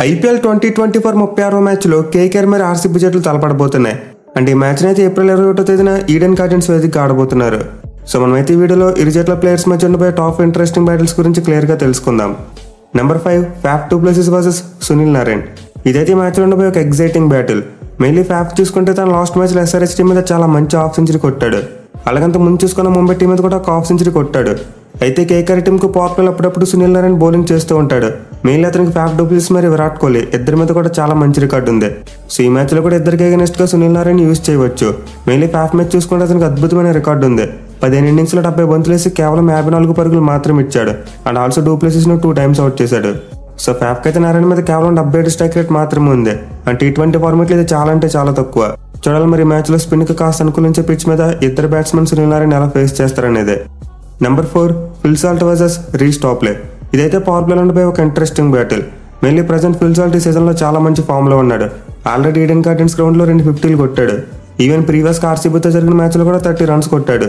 IPL 2024 36వ మ్యాచ్లో KKR మరియు RCB జట్లు తలపడబోతున్నాయి. అంటే ఈ మ్యాచ్ని అయితే ఏప్రిల్ 21వ తేదీన ఈడెన్ గార్డెన్స్ వేదికగా ఆడబోతున్నారు. సో మనమైతే ఈ వీడియోలో ఇరు జట్ల ప్లేయర్స్ మధ్య ఉండబోయే టాప్ ఇంట్రెస్టింగ్ బ్యాటిల్స్ గురించి క్లియర్గా తెలుసుకుందాం. Number 5 ఫ్యాఫ్ du Plessis versus Sunil Narayan. ఇదైతే ఈ మ్యాచ్లో ఉండబోయే ఒక ఎగ్జైటింగ్ బ్యాటిల్. మెయిన్లీ ఫ్యాఫ్ చూసుకుంటే తన లాస్ట్ మ్యాచ్లో ఎస్ఆర్హెచ్ టీం మీద చాలా మంచి హాఫ్ సెంచరీ కొట్టాడు. అలాగంత ముందు చూసుకున్న ముంబై టీం మీద కూడా ఒక హాఫ్ సెంచరీ కొట్టాడు. అయితే కేకేఆర్ టీంకు పవర్ ప్లేలో అప్పుడప్పుడు సునీల్ నారాయణ్ బౌలింగ్ చేస్తూ ఉంటాడు. మెయిన్లీ అతనికి ఫ్యాఫ్ డు ప్లెసిస్ మరియు విరాట్ కోహ్లీ ఇద్దరి మీద కూడా చాలా మంచి రికార్డు ఉంది. సో ఈ మ్యాచ్లో కూడా ఇద్దరికి అగెనిస్ట్ గా సునీల్ నారాయణ్ యూజ్ చేయవచ్చు. మెయిన్లీ ఫ్యాఫ్ మ్యాచ్ చూసుకుంటే అతనికి అద్భుతమైన రికార్డు ఉంది. 15 ఇన్నింగ్స్లో 70 బంతులు వేసి కేవలం 54 పరుగులు మాత్రం ఇచ్చాడు. అండ్ ఆల్సో డు ప్లెసిస్ ను 2 టైమ్స్ అవుట్ చేశాడు. సో ఫ్యాఫ్ అయితే నారాయణ మీద కేవలం 77 స్ట్రైక్ రేట్ మాత్రమే ఉంది. అండ్ T20 ఫార్మేట్లో ఇది చాలా అంటే చాలా తక్కువ. చూడాలి మరి మ్యాచ్ లో స్పిన్ కి కాస్త అనుకూలించే పిచ్ మీద ఇద్దరు బ్యాట్స్మెన్ సునీల్ నారాయణ్ ఎలా ఫేస్ చేస్తారనేది. నెంబర్ 4 ఫిల్ సాల్ట్ వర్సెస్ రీస్ టాప్లే. ఇదైతే పవర్ ప్లేలో ఉండిపోయి ఒక interesting battle. Mainly present Phil Salt ఈ సీజన్ లో చాలా మంచి ఫామ్ లో ఉన్నాడు. ఆల్రెడీ ఈడెన్ గార్డెన్స్ గ్రౌండ్ లో 2 50లు కొట్టాడు. ఈవెన్ ప్రీవియస్ ఆర్సీబీతో జరిగిన మ్యాచ్ లో కూడా 30 రన్స్ కొట్టాడు.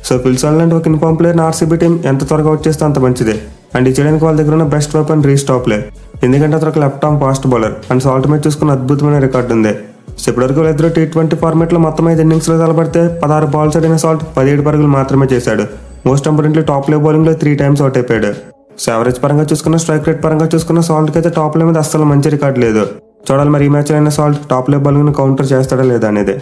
సో ఫిల్ సాల్ట్ లాంటి ఒక ఇన్ఫార్మ్ ప్లేయర్ ఆర్సీబీ టీం ఎంత త్వరగా అవుట్ చేస్తే అంత మంచిది. అండ్ ఈ చేయడానికి వాళ్ళ దగ్గర ఉన్న బెస్ట్ వెపన్ రీస్ టాప్లే. ఎందుకంటే అతను ఒక left arm fast bowler. And salt match చూసుకున్న అద్భుతమైన రికార్డు ఉంది. సో ఇప్పటివరకు వీళ్ళిద్దరూ T20 ఫార్మేట్ లో మొత్తం 5 ఇన్నింగ్స్ లో తలపడితే 16 బాల్స్ ఆడిన సాల్ట్ 17 పరుగులు మాత్రమే చేశాడు. మోస్ట్ ఇంపార్టెంట్లీ టాప్ లే బౌలింగ్ లో 3 టైమ్స్ అవుట్ అయిపోయాడు. సో యావరేజ్ పరంగా చూసుకున్న స్ట్రైక్ రేట్ పరంగా చూసుకున్న సాల్ట్ కి అయితే టాప్ లే మీద అస్సలు మంచి రికార్డు లేదు. చూడాలి మరి ఈ మ్యాచ్ అయినా సాల్ట్ టాప్ లే బౌలింగ్ ను కౌంటర్ చేస్తాడా లేదా అనేది.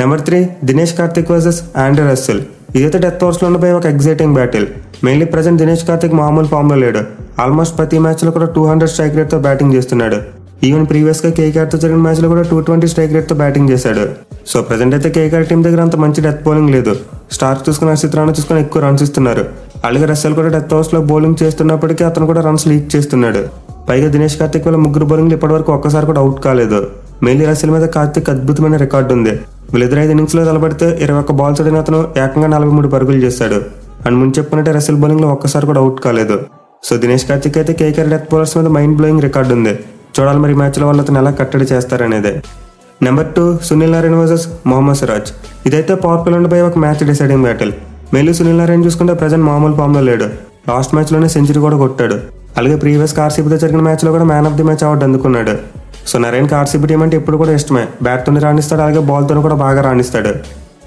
Number 3 Dinesh Karthik versus Andre Russell. ఇదైతే డెత్ ఓవర్స్ లో ఉండబోయే ఒక exciting battle. Mainly present Dinesh Karthik మామూలు ఫామ్ లో లేడు. ఆల్మోస్ట్ ప్రతి మ్యాచ్ లో కూడా 200 స్ట్రైక్ రేట్ తో బ్యాటింగ్ చేస్తున్నాడు. ఈవెన్ ప్రీవియస్ గా కేకేఆర్ తో జరిగిన మ్యాచ్ లో కూడా 220 స్ట్రైక్ రేట్ తో బ్యాటింగ్ చేశాడు. సో ప్రెసెంట్ అయితే కేకేఆర్ టీం దగ్గర అంత మంచి డెత్ బౌలింగ్ లేదు. స్టార్క్ చూసుకుని హర్షిత్ రాణా చూసుకుని ఎక్కువ రన్స్ ఇస్తున్నారు. అలాగే రస్సెల్ కూడా డెత్ ఓవర్స్ లో బౌలింగ్ చేస్తున్నప్పటికీ అతను కూడా రన్స్ లీక్ చేస్తున్నాడు. పైగా దినేష్ కార్తిక్ వల్ల 3 బౌలింగ్లు ఇప్పటివరకు ఒక్కసారి కూడా అవుట్ కాలేదు. మెయిన్లీ రస్సెల్ మీద కార్తిక్ అద్భుతమైన రికార్డు ఉంది. వీళ్ళిద్దరు 5 ఇన్నింగ్స్ లో తలపడితే 21 బాల్స్ ఆడిన అతను ఏకంగా 43 పరుగులు చేశాడు. అండ్ ముందు చెప్పుకున్నట్టే రస్సెల్ బౌలింగ్ లో ఒక్కసారి కూడా అవుట్ కాలేదు. సో దినేష్ కార్తిక్ అయితే కేకేఆర్ డెత్ బౌలర్స్ మీద మైండ్ బ్లోయింగ్ రికార్డు ఉంది. చూడాలి మరి మ్యాచ్ లో వాళ్ళు అతను ఎలా కట్టడి చేస్తారనేది. Number 2 Sunil Narayan versus Mohammed Siraj. ఇదైతే పవర్ ప్లే ఉండిపోయి ఒక match deciding battle. Mainly Sunil Narayan చూసుకుంటే ప్రెసెంట్ మామూలు ఫామ్ లో లేడు. లాస్ట్ మ్యాచ్ లోనే సెంచరీ కూడా కొట్టాడు. అలాగే ప్రీవియస్ ఆర్సీబీతో జరిగిన మ్యాచ్ లో కూడా man of the match award అందుకున్నాడు. సో నారాయణ్కి ఆర్సీబీ టీం అంటే ఇప్పుడు కూడా ఇష్టమే. బ్యాట్ తోని రాణిస్తాడు, అలాగే బాల్ తోని కూడా బాగా రాణిస్తాడు.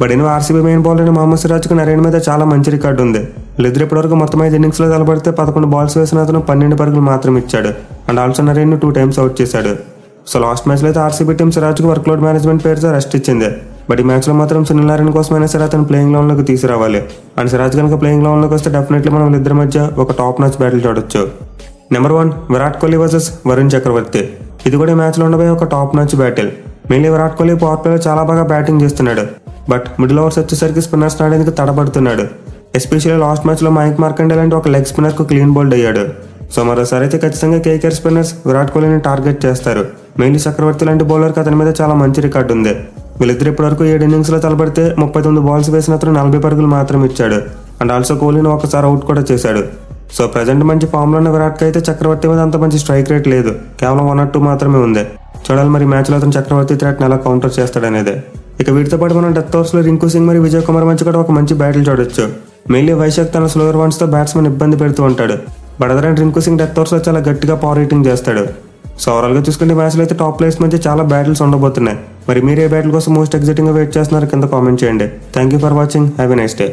బట్ ఇను ఆర్సీబీ మెయిన్ బౌలర్ అయిన మొహమ్మద్ సిరాజ్కి నారాయణ్ మీద చాలా మంచి రికార్డు ఉంది. వీళ్ళిద్దరు ఇప్పటివరకు మొత్తం 5 ఇన్నింగ్స్ లో తలపడితే 11 బాల్స్ వేసిన అతను 12 పరుగులు మాత్రం ఇచ్చాడు. And also Narayan 2 times out చేశాడు. సో లాస్ట్ మ్యాచ్ లో అయితే ఆర్సీబీ టీం సిరాజ్కి వర్క్లోడ్ మేనేజ్మెంట్ పేరుతో రెస్ట్ ఇచ్చింది. బట్ ఈ మ్యాచ్ లో మాత్రం సునీల్ నారాయణ్ కోసమైనా సరే అతను ప్లేయింగ్ లెవెన్ లోకి తీసుకురావాలి. అండ్ సిరాజ్ కనుక ప్లేయింగ్ లెవెన్ లోకి వస్తే డెఫినెట్లీ మనం వీళ్ళిద్దరి మధ్య ఒక టాప్ మ్యాచ్ బ్యాటిల్ చూడొచ్చు. Number 1 Virat Kohli versus Varun Chakravarthy. ఇది కూడా ఈ మ్యాచ్ లో ఉండబోయే ఒక top match battle. Mainly Virat Kohli power ప్లేలో చాలా బాగా బ్యాటింగ్ చేస్తున్నాడు. బట్ మిడిల్ ఓవర్స్ వచ్చేసరికి స్పిన్నర్స్ ఆడేందుకు తడబడుతున్నాడు. ఎస్పెషల్లీ లాస్ట్ మ్యాచ్ లో మయాంక్ మార్కండే లాంటి ఒక లెగ్ స్పిన్నర్ కు క్లీన్ బౌల్డ్ అయ్యాడు. సో మరోసారి అయితే ఖచ్చితంగా కేకేఆర్ స్పిన్నర్స్ విరాట్ కోహ్లీని టార్గెట్ చేస్తారు. మెయిన్లీ చక్రవర్తి లాంటి బౌలర్కి అతని మీద చాలా మంచి రికార్డు ఉంది. వీళ్ళిద్దరు ఇప్పటివరకు 7 ఇన్నింగ్స్ లో తలపడితే 39 బాల్స్ వేసిన అతను 40 పరుగులు మాత్రం ఇచ్చాడు. అండ్ ఆల్సో కోహ్లీని ఒకసారి అవుట్ కూడా చేశాడు. సో ప్రజెంట్ మంచి ఫామ్ లో ఉన్న విరాట్కి అయితే చక్రవర్తి మీద అంత మంచి స్ట్రైక్ రేట్ లేదు. కేవలం 1 or 2 మాత్రమే ఉంది. చూడాలి మరి మ్యాచ్ లో అతను చక్రవర్తి థ్రెట్ ఎలా కౌంటర్ చేస్తాడనేది. ఇక వీటితో పాటు మనం డెత్ ఓవర్స్ లో రింకు సింగ్ మరియు విజయ్ కుమార్ మధ్య కూడా ఒక మంచి బ్యాటిల్ చూడొచ్చు. మెయిన్లీ వైశాఖ్ తన స్లోయర్ వన్స్ తో బ్యాట్స్మెన్ ఇబ్బంది పెడుతూ ఉంటాడు. But other and Rinku Singh death overs లో చాలా గట్టిగా పవర్ హిట్టింగ్ చేస్తాడు. సో ఓవరాల్ గా చూసుకుంటే మ్యాచ్ లో అయితే టాప్ ప్లేయర్స్ మధ్య చాలా బ్యాటిల్స్ ఉండబోతున్నాయి. మరి మీరు ఏ బ్యాటిల్ కోసం మోస్ట్ ఎగ్జైటింగ్ గా వెయిట్ చేస్తున్నారు కింద కామెంట్ చేయండి. Thank you for watching. Have a nice day.